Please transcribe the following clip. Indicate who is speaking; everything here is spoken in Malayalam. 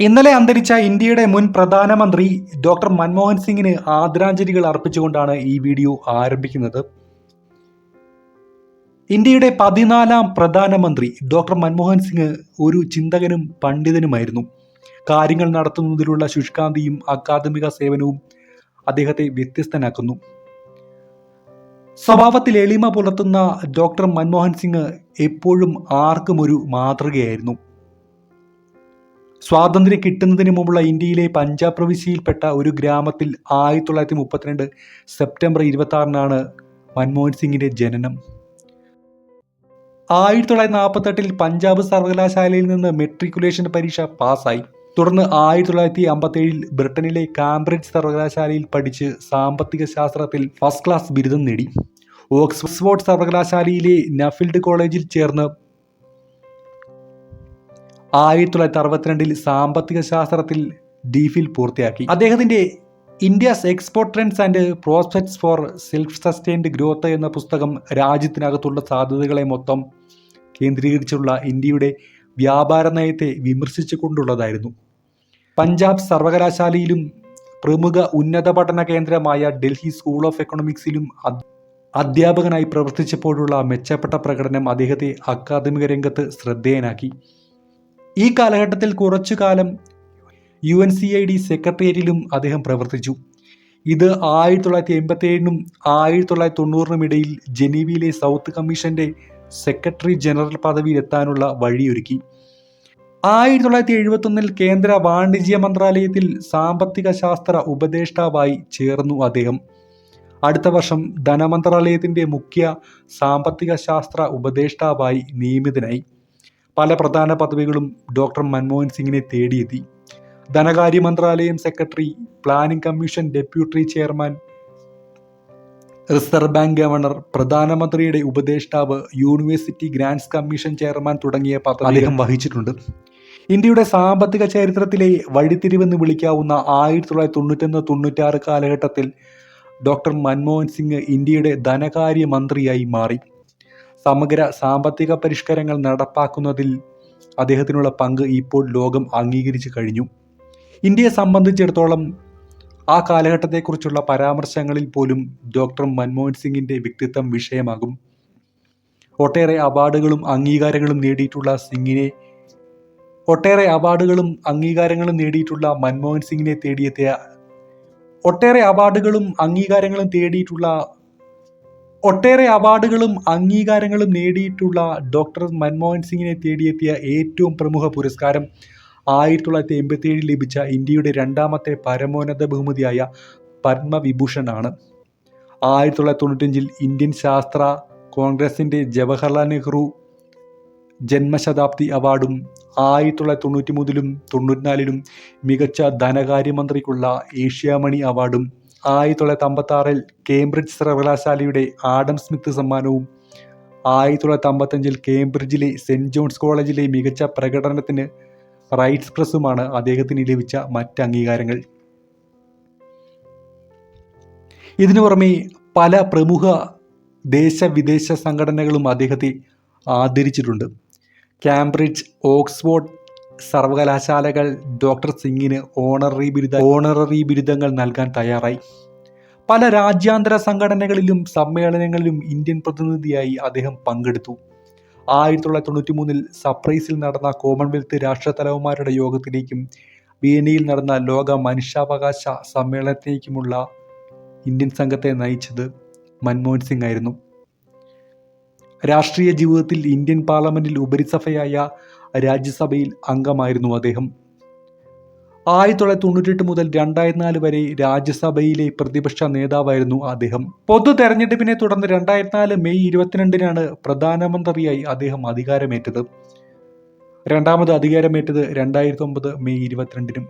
Speaker 1: ഇന്നലെ അന്തരിച്ച ഇന്ത്യയുടെ മുൻ പ്രധാനമന്ത്രി ഡോക്ടർ മൻമോഹൻ സിംഗിന് ആദരാഞ്ജലികൾ അർപ്പിച്ചുകൊണ്ടാണ് ഈ വീഡിയോ ആരംഭിക്കുന്നത്. ഇന്ത്യയുടെ 14ാം പ്രധാനമന്ത്രി ഡോക്ടർ മൻമോഹൻ സിംഗ് ഒരു ചിന്തകനും പണ്ഡിതനുമായിരുന്നു. കാര്യങ്ങൾ നടത്തുന്നതിലുള്ള ശുഷ്കാന്തിയും അക്കാദമിക സേവനവും അദ്ദേഹത്തെ വ്യത്യസ്തനാക്കുന്നു. സ്വഭാവത്തിൽ എളിമ പുലർത്തുന്ന ഡോക്ടർ മൻമോഹൻ സിംഗ് എപ്പോഴും ആർക്കും ഒരു മാതൃകയായിരുന്നു. സ്വാതന്ത്ര്യം കിട്ടുന്നതിന് മുമ്പുള്ള ഇന്ത്യയിലെ പഞ്ചാബ് പ്രവിശ്യയിൽപ്പെട്ട ഒരു ഗ്രാമത്തിൽ 1932 സെപ്റ്റംബർ 26 മൻമോഹൻ സിംഗിന്റെ ജനനം. 1948 പഞ്ചാബ് സർവകലാശാലയിൽ നിന്ന് മെട്രിക്കുലേഷൻ പരീക്ഷ പാസ്സായി. തുടർന്ന് 1957 ബ്രിട്ടനിലെ കാംബ്രിഡ്ജ് സർവകലാശാലയിൽ പഠിച്ച് സാമ്പത്തിക ശാസ്ത്രത്തിൽ ഫസ്റ്റ് ക്ലാസ് ബിരുദം നേടി. ഓക്സ്ഫോർഡ് സർവകലാശാലയിലെ നഫീൽഡ് കോളേജിൽ ചേർന്ന് 1962 സാമ്പത്തിക ശാസ്ത്രത്തിൽ DPhil പൂർത്തിയാക്കി. അദ്ദേഹത്തിന്റെ India's export trends and prospects for self sustained growth എന്ന പുസ്തകം രാജ്യത്തിനകത്തുള്ള സാധ്യതകളെ മൊത്തം കേന്ദ്രീകരിച്ചുള്ള ഇന്ത്യയുടെ വ്യാപാര നയത്തെ വിമർശിച്ചുകൊണ്ടുള്ളതായിരുന്നു. പഞ്ചാബ് സർവകലാശാലയിലും പ്രമുഖ ഉന്നത പഠന കേന്ദ്രമായ ഡൽഹി സ്കൂൾ ഓഫ് എക്കണോമിക്സിലും അധ്യാപകനായി പ്രവർത്തിച്ചപ്പോഴുള്ള മെച്ചപ്പെട്ട പ്രകടനം അദ്ദേഹത്തെ അക്കാദമിക രംഗത്ത് ശ്രദ്ധേയനാക്കി. ഈ കാലഘട്ടത്തിൽ കുറച്ചു കാലം UNCID സെക്രട്ടേറിയറ്റിലും അദ്ദേഹം പ്രവർത്തിച്ചു. ഇത് 1987 1990 ഇടയിൽ ജനീവയിലെ സൗത്ത് കമ്മീഷന്റെ സെക്രട്ടറി ജനറൽ പദവിയിൽ എത്താനുള്ള വഴിയൊരുക്കി. 1971 കേന്ദ്ര വാണിജ്യ മന്ത്രാലയത്തിൽ സാമ്പത്തിക ശാസ്ത്ര ഉപദേഷ്ടാവായി ചേർന്നു അദ്ദേഹം. അടുത്ത വർഷം ധനമന്ത്രാലയത്തിന്റെ മുഖ്യ സാമ്പത്തിക ശാസ്ത്ര ഉപദേഷ്ടാവായി നിയമിതനായി. പല പ്രധാന പദവികളും ഡോക്ടർ മൻമോഹൻ സിംഗിനെ തേടിയെത്തി. ധനകാര്യ മന്ത്രാലയം secretary, planning commission deputy chairman, reserve bank governor, പ്രധാനമന്ത്രിയുടെ ഉപദേഷ്ടാവ്, യൂണിവേഴ്സിറ്റി ഗ്രാന്റ്സ് കമ്മീഷൻ ചെയർമാൻ തുടങ്ങിയ പദവി അദ്ദേഹം വഹിച്ചിട്ടുണ്ട്. ഇന്ത്യയുടെ സാമ്പത്തിക ചരിത്രത്തിലെ വഴിത്തിരിവെന്ന് വിളിക്കാവുന്ന 1991-96 കാലഘട്ടത്തിൽ ഡോക്ടർ മൻമോഹൻ സിംഗ് ഇന്ത്യയുടെ ധനകാര്യ മന്ത്രിയായി മാറി. സമഗ്ര സാമ്പത്തിക പരിഷ്കാരങ്ങൾ നടപ്പാക്കുന്നതിൽ അദ്ദേഹത്തിനുള്ള പങ്ക് ഇപ്പോൾ ലോകം അംഗീകരിച്ചു കഴിഞ്ഞു. ഇന്ത്യയെ സംബന്ധിച്ചിടത്തോളം ആ കാലഘട്ടത്തെക്കുറിച്ചുള്ള പരാമർശങ്ങളിൽ പോലും ഡോക്ടർ മൻമോഹൻ സിംഗിന്റെ വ്യക്തിത്വം വിഷയമാകും. ഒട്ടേറെ അവാർഡുകളും അംഗീകാരങ്ങളും നേടിയിട്ടുള്ള മൻമോഹൻ സിംഗിനെ തേടിയെത്തിയ ഒട്ടേറെ അവാർഡുകളും അംഗീകാരങ്ങളും നേടിയിട്ടുള്ള ഡോക്ടർ മൻമോഹൻ സിംഗിനെ തേടിയെത്തിയ ഏറ്റവും പ്രമുഖ പുരസ്കാരം 1987 ലഭിച്ച ഇന്ത്യയുടെ രണ്ടാമത്തെ പരമോന്നത ബഹുമതിയായ പത്മവിഭൂഷൺ ആണ്. 1995 ഇന്ത്യൻ ശാസ്ത്ര കോൺഗ്രസിന്റെ ജവഹർലാൽ നെഹ്റു ജന്മശതാബ്ദി അവാർഡും 1993 94 മികച്ച ധനകാര്യമന്ത്രിക്കുള്ള ഏഷ്യാമണി അവാർഡും 1956 കേംബ്രിഡ്ജ് സർവകലാശാലയുടെ ആഡം സ്മിത്ത് സമ്മാനവും 1955 കേംബ്രിഡ്ജിലെ സെന്റ് ജോൺസ് കോളേജിലെ മികച്ച പ്രകടനത്തിന് റൈറ്റ്സ് പ്രസ്സുമാണ് അദ്ദേഹത്തിന് ലഭിച്ച മറ്റ് അംഗീകാരങ്ങൾ. ഇതിനു പുറമെ പല പ്രമുഖ ദേശവിദേശ സംഘടനകളും അദ്ദേഹത്തെ ആദരിച്ചിട്ടുണ്ട്. കാംബ്രിഡ്ജ്, ഓക്സ്ഫോർഡ് സർവകലാശാലകൾ ഡോക്ടർ സിംഗിന് ഓണററി ബിരുദങ്ങൾ നൽകാൻ തയ്യാറായി. പല രാജ്യാന്തര സംഘടനകളിലും സമ്മേളനങ്ങളിലും ഇന്ത്യൻ പ്രതിനിധിയായി അദ്ദേഹം പങ്കെടുത്തു. 1993 സർപ്രൈസിൽ നടന്ന കോമൺവെൽത്ത് രാഷ്ട്രതലവന്മാരുടെ യോഗത്തിലേക്കും വിയന്നയിൽ നടന്ന ലോക മനുഷ്യാവകാശ സമ്മേളനത്തിലേക്കുമുള്ള ഇന്ത്യൻ സംഘത്തെ നയിച്ചത് മൻമോഹൻ സിംഗ് ആയിരുന്നു. രാഷ്ട്രീയ ജീവിതത്തിൽ ഇന്ത്യൻ പാർലമെന്റിൽ ഉപരിസഭയായ രാജ്യസഭയിൽ അംഗമായിരുന്നു അദ്ദേഹം. 1998 മുതൽ 2004 വരെ രാജ്യസഭയിലെ പ്രതിപക്ഷ നേതാവായിരുന്നു അദ്ദേഹം. പൊതു തെരഞ്ഞെടുപ്പിനെ തുടർന്ന് 2004 മെയ് 22 പ്രധാനമന്ത്രിയായി അദ്ദേഹം അധികാരമേറ്റത്. രണ്ടാമത് അധികാരമേറ്റത് 2009 മെയ് 22